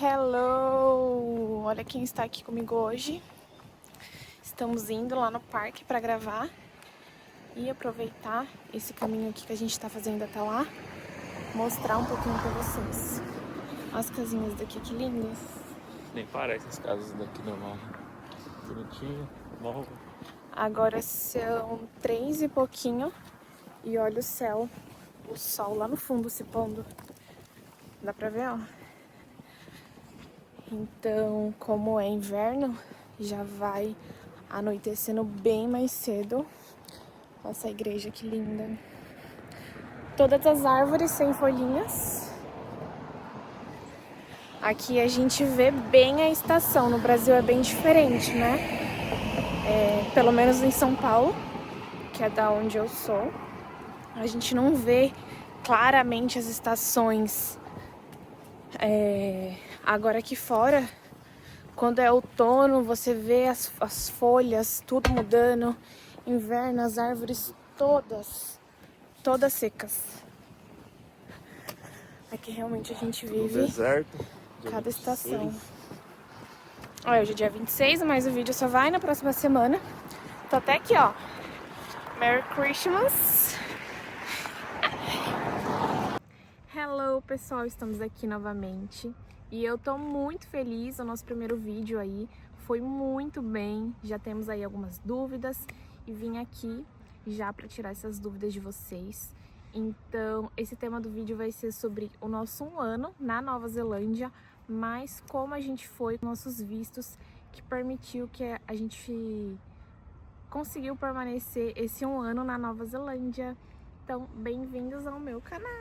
Hello! Olha quem está aqui comigo hoje. Estamos indo lá no parque para gravar e aproveitar esse caminho aqui que a gente está fazendo até lá, mostrar um pouquinho para vocês. As casinhas daqui, que lindas! Nem parece as casas daqui normal. Bonitinho, novo. Agora são 3 e pouquinho e olha o céu, o sol lá no fundo se pondo. Dá pra ver, ó? Então, como é inverno, já vai anoitecendo bem mais cedo. Olha essa igreja que linda. Todas as árvores sem folhinhas. Aqui a gente vê bem a estação. No Brasil é bem diferente, né? Pelo menos em São Paulo, que é da onde eu sou, a gente não vê claramente as estações. Agora aqui fora, quando é outono, você vê as folhas tudo mudando. Inverno, as árvores todas secas. Aqui realmente a gente No vive deserto. cada estação. Olha, hoje é dia 26, mas o vídeo só vai na próxima semana. Tô até aqui, ó. Merry Christmas! Hello, pessoal! Estamos aqui novamente. E eu tô muito feliz, o nosso primeiro vídeo aí foi muito bem. Já temos aí algumas dúvidas e vim aqui já para tirar essas dúvidas de vocês. Então, esse tema do vídeo vai ser sobre o nosso 1 ano na Nova Zelândia, mas como a gente foi com nossos vistos, que permitiu que a gente conseguiu permanecer esse 1 ano na Nova Zelândia. Então, bem-vindos ao meu canal!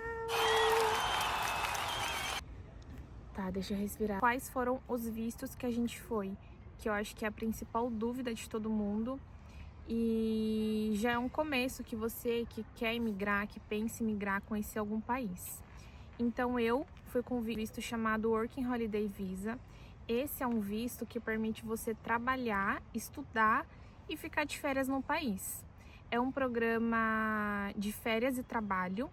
Tá, deixa eu respirar. Quais foram os vistos que a gente foi? Que eu acho que é a principal dúvida de todo mundo. E já é um começo que você que quer imigrar, que pensa em migrar, conhecer algum país. Então eu fui com um visto chamado Working Holiday Visa. Esse é um visto que permite você trabalhar, estudar e ficar de férias no país. É um programa de férias e trabalho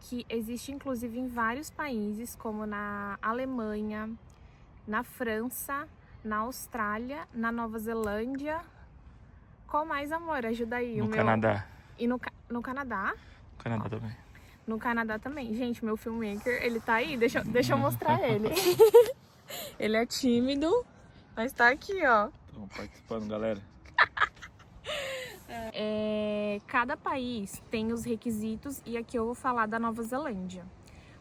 que existe inclusive em vários países, como na Alemanha, na França, na Austrália, na Nova Zelândia. Qual mais, amor? Ajuda aí. No Canadá. E no Canadá? No Canadá também. No Canadá também. Gente, meu filmmaker, ele tá aí. Deixa eu mostrar ele. Ele é tímido, mas tá aqui, ó. Estão participando, galera. Cada país tem os requisitos e aqui eu vou falar da Nova Zelândia.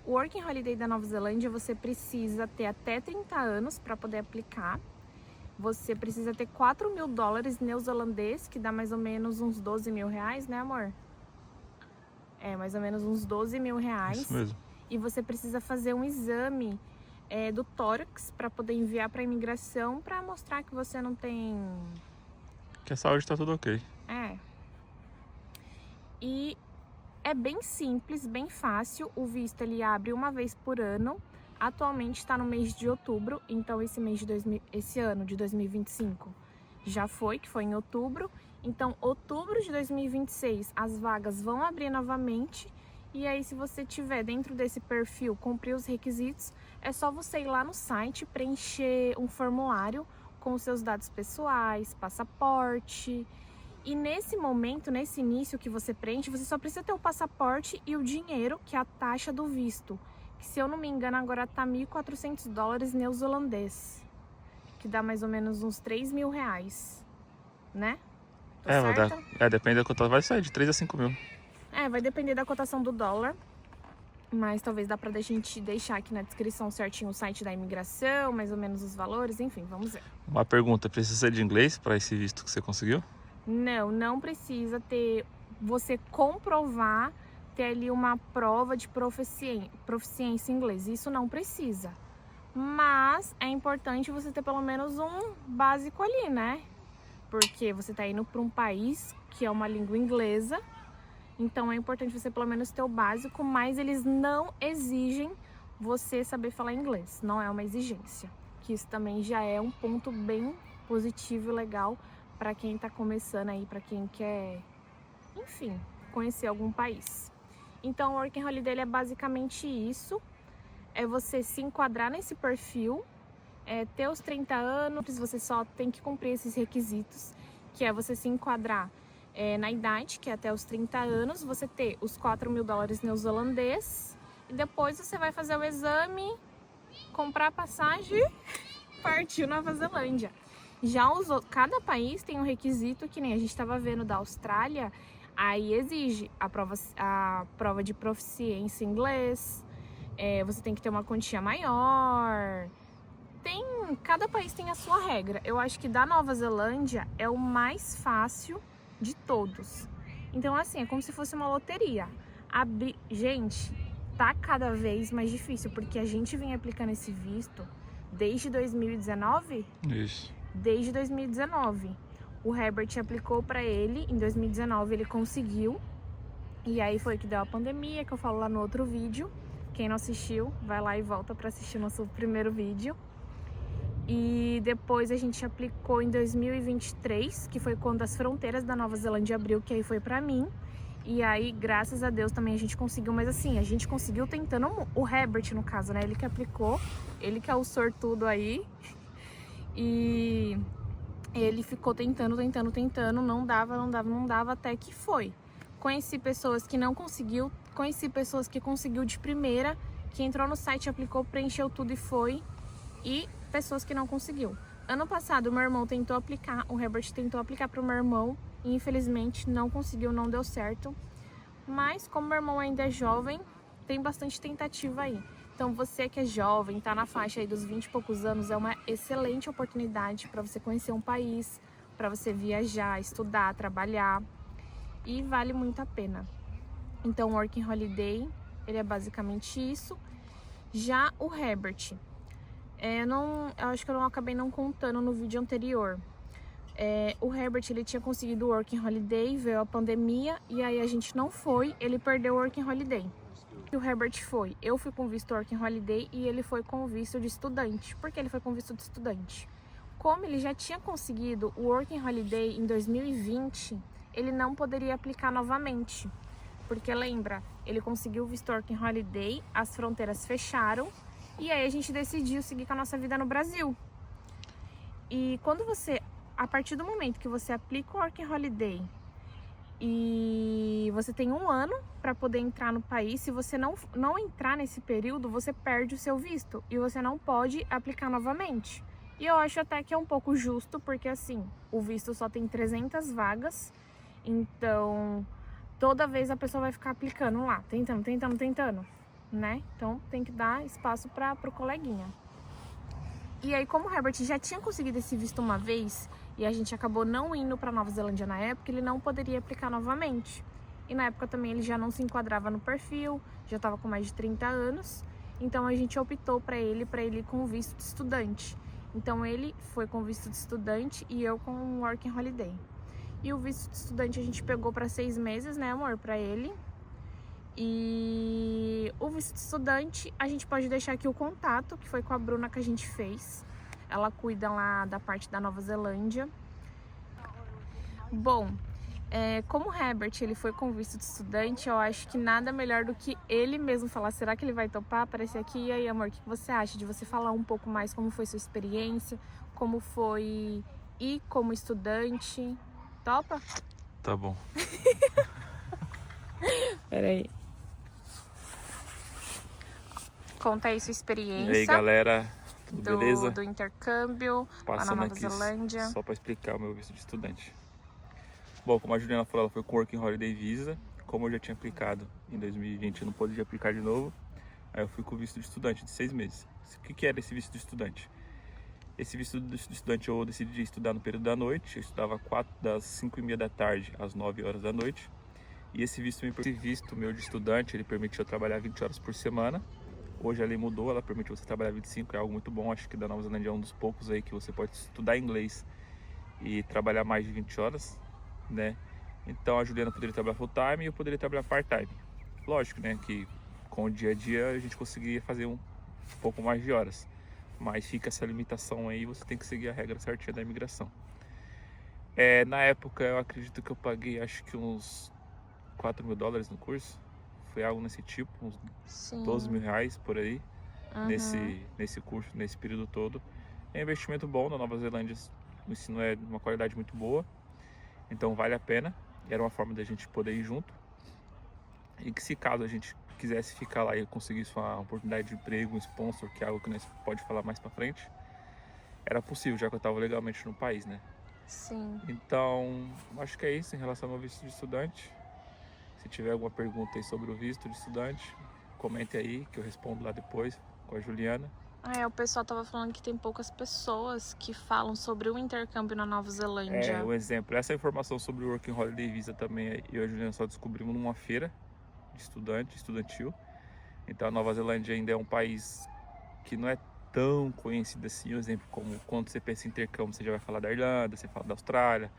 O Working Holiday da Nova Zelândia, você precisa ter até 30 anos para poder aplicar. Você precisa ter 4 mil dólares neozelandês, que dá mais ou menos uns 12 mil reais, né, amor? É, mais ou menos uns 12 mil reais. Isso mesmo. E você precisa fazer um exame do tórax para poder enviar para a imigração, para mostrar que você não tem... Que a saúde tá tudo ok. E é bem simples, bem fácil. O visto ele abre uma vez por ano. Atualmente está no mês de outubro, então esse ano de 2025 já foi, que foi em outubro. Então, outubro de 2026, as vagas vão abrir novamente. E aí, se você tiver dentro desse perfil, cumprir os requisitos, é só você ir lá no site, preencher um formulário com os seus dados pessoais, passaporte. E nesse momento, nesse início que você preenche, você só precisa ter o passaporte e o dinheiro, que é a taxa do visto. Que, se eu não me engano, agora tá 1.400 dólares neozelandês. Que dá mais ou menos uns 3 mil reais, né? Depende da cotação. Vai sair de 3 a 5 mil. Vai depender da cotação do dólar. Mas talvez dá pra gente deixar aqui na descrição certinho o site da imigração, mais ou menos os valores, enfim, vamos ver. Uma pergunta, precisa ser de inglês para esse visto que você conseguiu? Não precisa ter, você comprovar, ter ali uma prova de proficiência em inglês, isso não precisa. Mas é importante você ter pelo menos um básico ali, né? Porque você tá indo para um país que é uma língua inglesa, então é importante você pelo menos ter o básico, mas eles não exigem você saber falar inglês, não é uma exigência. Que isso também já é um ponto bem positivo e legal para quem tá começando aí, para quem quer, enfim, conhecer algum país. Então, o Working Holiday é basicamente isso. é você se enquadrar nesse perfil, ter os 30 anos, você só tem que cumprir esses requisitos, que é você se enquadrar na idade, que é até os 30 anos, você ter os 4 mil dólares neozelandês, e depois você vai fazer o exame, comprar a passagem e partir Nova Zelândia. Já cada país tem um requisito, que nem a gente estava vendo da Austrália, aí exige a prova de proficiência em inglês, você tem que ter uma quantia maior. Cada país tem a sua regra. Eu acho que da Nova Zelândia é o mais fácil de todos. Então, assim, é como se fosse uma loteria. Gente, tá cada vez mais difícil, porque a gente vem aplicando esse visto desde 2019? Isso. Desde 2019. O Herbert aplicou para ele, em 2019 ele conseguiu. E aí foi que deu a pandemia, que eu falo lá no outro vídeo. Quem não assistiu, vai lá e volta para assistir o nosso primeiro vídeo. E depois a gente aplicou em 2023, que foi quando as fronteiras da Nova Zelândia abriu, que aí foi pra mim. E aí, graças a Deus, também a gente conseguiu. Mas assim, a gente conseguiu tentando, o Herbert no caso, né? Ele que aplicou, ele que é o sortudo aí. E ele ficou tentando, não dava, até que foi. Conheci pessoas que não conseguiu, conheci pessoas que conseguiu de primeira, que entrou no site, aplicou, preencheu tudo e foi. E pessoas que não conseguiu. Ano passado, o meu irmão tentou aplicar, o Herbert tentou aplicar para o meu irmão e infelizmente não conseguiu, não deu certo. Mas como meu irmão ainda é jovem, tem bastante tentativa aí. Então você que é jovem, tá na faixa aí dos 20 e poucos anos, é uma excelente oportunidade para você conhecer um país, para você viajar, estudar, trabalhar, e vale muito a pena. Então o Working Holiday, ele é basicamente isso. Já o Herbert, eu acho que eu acabei não contando no vídeo anterior. O Herbert, ele tinha conseguido o Working Holiday, veio a pandemia e aí a gente não foi, ele perdeu o Working Holiday. O Herbert foi, eu fui com visto Working Holiday e ele foi com visto de estudante. Por que ele foi com visto de estudante? Como ele já tinha conseguido o Working Holiday em 2020, ele não poderia aplicar novamente. Porque lembra, ele conseguiu o visto Working Holiday, as fronteiras fecharam, e aí a gente decidiu seguir com a nossa vida no Brasil. E quando a partir do momento que você aplica o Working Holiday e você tem 1 ano para poder entrar no país, se você não entrar nesse período, você perde o seu visto e você não pode aplicar novamente. E eu acho até que é um pouco justo, porque assim, o visto só tem 300 vagas, então toda vez a pessoa vai ficar aplicando lá, tentando, né? Então tem que dar espaço para o coleguinha. E aí, como o Herbert já tinha conseguido esse visto uma vez e a gente acabou não indo para Nova Zelândia na época, ele não poderia aplicar novamente. E na época também ele já não se enquadrava no perfil, já estava com mais de 30 anos. Então a gente optou para ele ir com o visto de estudante. Então ele foi com o visto de estudante e eu com o Working Holiday. E o visto de estudante a gente pegou para 6 meses, né, amor, para ele. E o visto de estudante, a gente pode deixar aqui o contato, que foi com a Bruna que a gente fez. Ela cuida lá da parte da Nova Zelândia. Bom, como o Herbert ele foi com visto de estudante, eu acho que nada melhor do que ele mesmo falar, será que ele vai topar aparecer aqui? E aí, amor, o que você acha de você falar um pouco mais como foi sua experiência, como foi ir como estudante? Topa? Tá bom. Peraí. Conta aí sua experiência. E aí, galera, tudo beleza? Do intercâmbio lá na Nova Zelândia. Só para explicar o meu visto de estudante. Bom, como a Juliana falou, ela foi com Working Holiday Visa. Como eu já tinha aplicado em 2020, eu não podia aplicar de novo. Aí eu fui com o visto de estudante de 6 meses. O que era esse visto de estudante? Esse visto de estudante eu decidi estudar no período da noite. Eu estudava das 5h30 da tarde às 9 horas da noite. E esse visto meu de estudante, ele permitiu eu trabalhar 20 horas por semana. Hoje a lei mudou, ela permitiu você trabalhar 25, é algo muito bom. Acho que da Nova Zelândia é um dos poucos aí que você pode estudar inglês e trabalhar mais de 20 horas, né? Então a Juliana poderia trabalhar full time e eu poderia trabalhar part time. Lógico, né, que com o dia a dia a gente conseguiria fazer um pouco mais de horas. Mas fica essa limitação aí, você tem que seguir a regra certinha da imigração. Na época eu acredito que eu paguei acho que uns 4 mil dólares no curso. Foi algo nesse tipo, uns 12 mil reais por aí. nesse curso, nesse período todo. É um investimento bom. Na Nova Zelândia o ensino é de uma qualidade muito boa, então vale a pena. Era uma forma da gente poder ir junto. E que se caso a gente quisesse ficar lá e conseguisse uma oportunidade de emprego, um sponsor, que é algo que nós pode falar mais pra frente, era possível, já que eu estava legalmente no país, né? Sim. Então, acho que é isso em relação ao visto de estudante. Se tiver alguma pergunta aí sobre o visto de estudante, comente aí que eu respondo lá depois com a Juliana. O pessoal tava falando que tem poucas pessoas que falam sobre o intercâmbio na Nova Zelândia. Um exemplo, essa informação sobre o Working Holiday Visa também, eu e a Juliana só descobrimos numa feira de estudantil. Então a Nova Zelândia ainda é um país que não é tão conhecido assim. Por exemplo, como quando você pensa em intercâmbio, você já vai falar da Irlanda, você fala da Austrália,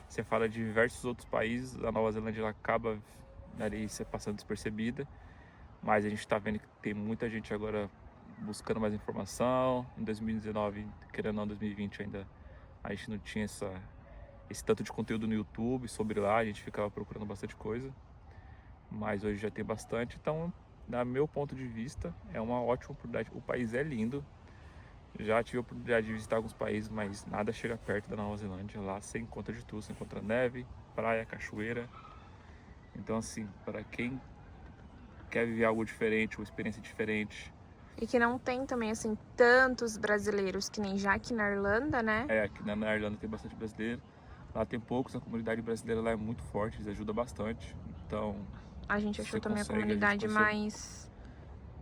você fala de diversos outros países. A Nova Zelândia ela acaba ali passando despercebida, mas a gente está vendo que tem muita gente agora buscando mais informação. Em 2019, querendo ou não, 2020 ainda a gente não tinha esse tanto de conteúdo no YouTube sobre lá, a gente ficava procurando bastante coisa, mas hoje já tem bastante. Então, do meu ponto de vista, é uma ótima oportunidade. O país é lindo, já tive a oportunidade de visitar alguns países, mas nada chega perto da Nova Zelândia. Lá você encontra de tudo, você encontra neve, praia, cachoeira. Então, assim, para quem quer viver algo diferente, uma experiência diferente. E que não tem também, assim, tantos brasileiros, que nem já aqui na Irlanda, né? Aqui na Irlanda tem bastante brasileiro. Lá tem poucos, a comunidade brasileira lá é muito forte, eles ajudam bastante. Então, a gente achou também a comunidade mais...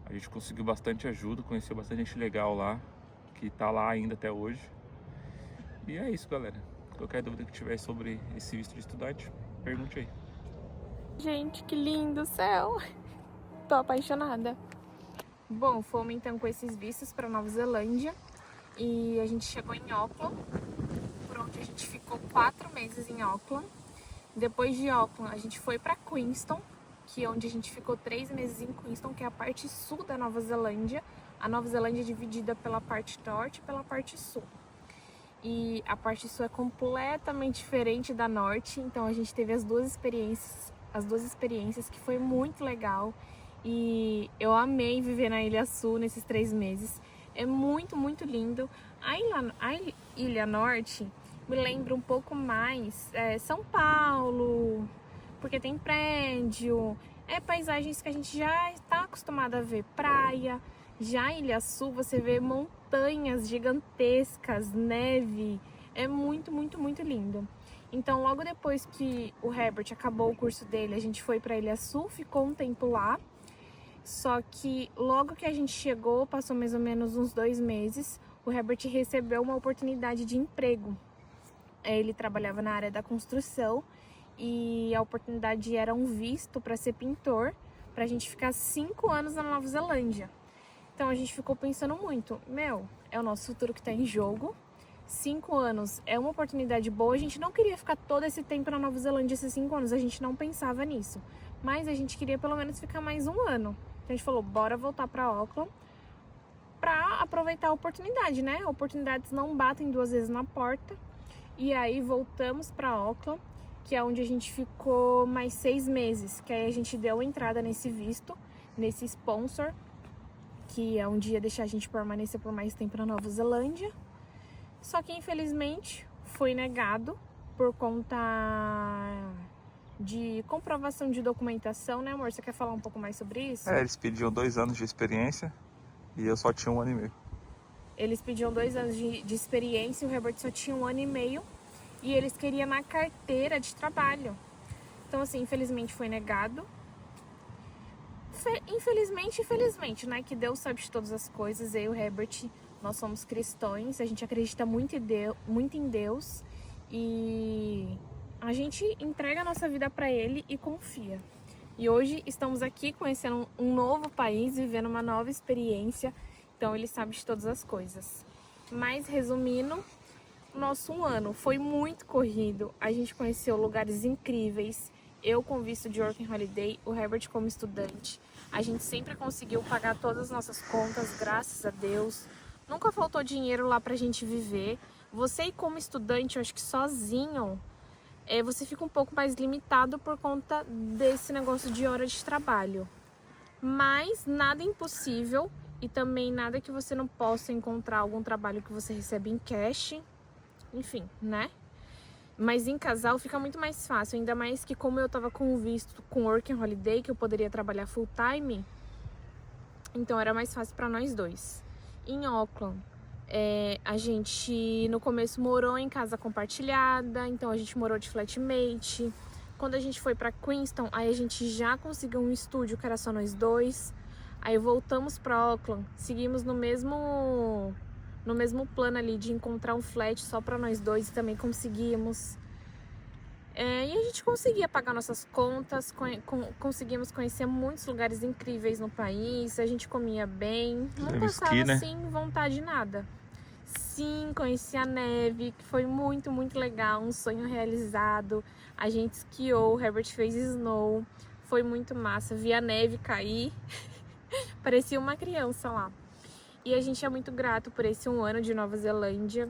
A gente conseguiu bastante ajuda, conheceu bastante gente legal lá, que tá lá ainda até hoje. E é isso, galera. Qualquer dúvida que tiver sobre esse visto de estudante, pergunte aí. Gente, que lindo o céu! Tô apaixonada. Bom, fomos então com esses vistos para Nova Zelândia e a gente chegou em Auckland, por onde a gente ficou 4 meses em Auckland. Depois de Auckland, a gente foi para Queenstown, que é onde a gente ficou 3 meses em Queenstown, que é a parte sul da Nova Zelândia. A Nova Zelândia é dividida pela parte norte e pela parte sul. E a parte sul é completamente diferente da norte, então a gente teve as duas experiências que foi muito legal. E eu amei viver na Ilha Sul nesses 3 meses. É muito, muito lindo. A Ilha Norte me lembra um pouco mais São Paulo, porque tem prédio, paisagens que a gente já está acostumado a ver, praia. Já a Ilha Sul você vê montanhas gigantescas, neve. É muito, muito, muito lindo. Então logo depois que o Herbert acabou o curso dele, a gente foi para a Ilha Sul, ficou um tempo lá. Só que logo que a gente chegou, passou mais ou menos uns 2 meses, o Herbert recebeu uma oportunidade de emprego. Ele trabalhava na área da construção e a oportunidade era um visto para ser pintor, para a gente ficar 5 anos na Nova Zelândia. Então a gente ficou pensando muito, é o nosso futuro que está em jogo. 5 anos é uma oportunidade boa, a gente não queria ficar todo esse tempo na Nova Zelândia, esses 5 anos, a gente não pensava nisso. Mas a gente queria pelo menos ficar mais 1 ano. Então a gente falou, bora voltar para Auckland para aproveitar a oportunidade, né? Oportunidades não batem 2 vezes na porta. E aí voltamos para Auckland, que é onde a gente ficou mais 6 meses. Que aí a gente deu entrada nesse visto, nesse sponsor, que é onde ia deixar a gente permanecer por mais tempo na Nova Zelândia. Só que infelizmente foi negado por conta de comprovação de documentação, né, amor? Você quer falar um pouco mais sobre isso? Eles pediam 2 anos de experiência e eu só tinha 1 ano e meio. Eles pediam 2 anos de experiência e o Herbert só tinha 1 ano e meio e eles queriam na carteira de trabalho. Então, assim, infelizmente foi negado. Infelizmente, né, que Deus sabe de todas as coisas. Eu e o Herbert, nós somos cristãos, a gente acredita muito em Deus e a gente entrega a nossa vida para Ele e confia. E hoje estamos aqui conhecendo um novo país, vivendo uma nova experiência. Então Ele sabe de todas as coisas. Mas resumindo, o nosso 1 ano foi muito corrido. A gente conheceu lugares incríveis. Eu com visto de Working Holiday, o Herbert como estudante. A gente sempre conseguiu pagar todas as nossas contas, graças a Deus. Nunca faltou dinheiro lá pra gente viver. Você como estudante, eu acho que sozinho, você fica um pouco mais limitado por conta desse negócio de hora de trabalho. Mas nada impossível E também nada que você não possa encontrar algum trabalho que você recebe em cash. Enfim, né? Mas em casal fica muito mais fácil. Ainda mais que como eu tava com visto com Working Holiday, que eu poderia trabalhar full time. Então era mais fácil para nós dois. Em Auckland, a gente no começo morou em casa compartilhada. Então a gente morou de flatmate. Quando a gente foi para Queenstown, aí a gente já conseguiu um estúdio que era só nós dois. Aí voltamos para Auckland, seguimos no mesmo plano ali de encontrar um flat só para nós dois e também conseguimos. E a gente conseguia pagar nossas contas, conseguimos conhecer muitos lugares incríveis no país, a gente comia bem, não passava né? assim vontade de nada. Sim, conheci a neve, que foi muito, muito legal, um sonho realizado. A gente esquiou, o Herbert fez snow, foi muito massa, vi a neve cair, parecia uma criança lá. E a gente é muito grato por esse 1 ano de Nova Zelândia.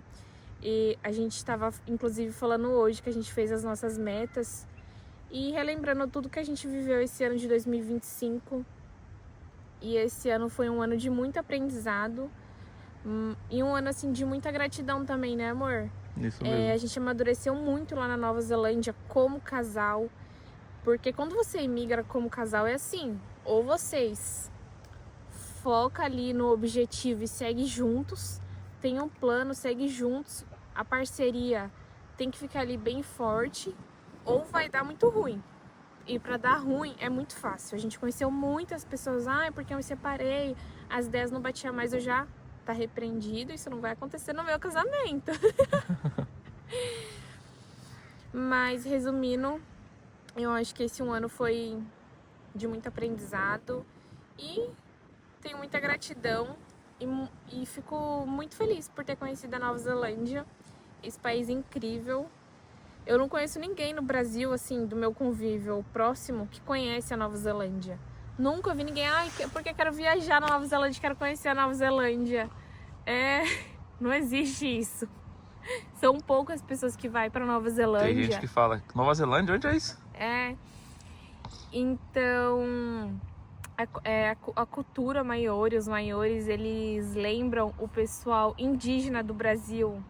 E a gente estava, inclusive, falando hoje que a gente fez as nossas metas e relembrando tudo que a gente viveu esse ano de 2025. E esse ano foi um ano de muito aprendizado e um ano, assim, de muita gratidão também, né, amor? Isso mesmo. A gente amadureceu muito lá na Nova Zelândia como casal, porque quando você imigra como casal é assim, ou vocês foca ali no objetivo e segue juntos, tem um plano, segue juntos, a parceria tem que ficar ali bem forte, ou vai dar muito ruim. E pra dar ruim é muito fácil. A gente conheceu muitas pessoas, porque eu me separei, as ideias não batiam mais, eu já tá repreendido, isso não vai acontecer no meu casamento. Mas resumindo, eu acho que esse 1 ano foi de muito aprendizado e tenho muita gratidão e fico muito feliz por ter conhecido a Nova Zelândia, esse país incrível. Eu não conheço ninguém no Brasil, assim, do meu convívio próximo, que conhece a Nova Zelândia. Nunca vi ninguém, porque quero viajar na Nova Zelândia, quero conhecer a Nova Zelândia. Não existe isso. São poucas pessoas que vai pra Nova Zelândia. Tem gente que fala, Nova Zelândia, onde é isso? Então, a cultura maori, os maiores, eles lembram o pessoal indígena do Brasil.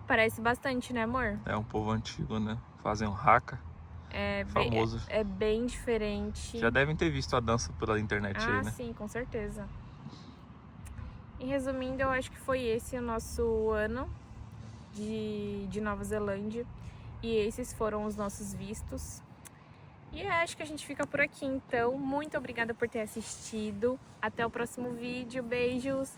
Parece bastante, né, amor? É um povo antigo, né? Fazem um haka. Famoso. É bem diferente. Já devem ter visto a dança pela internet aí, né? Sim, com certeza. E resumindo, eu acho que foi esse o nosso ano de Nova Zelândia. E esses foram os nossos vistos. E acho que a gente fica por aqui, então. Muito obrigada por ter assistido. Até o próximo vídeo. Beijos!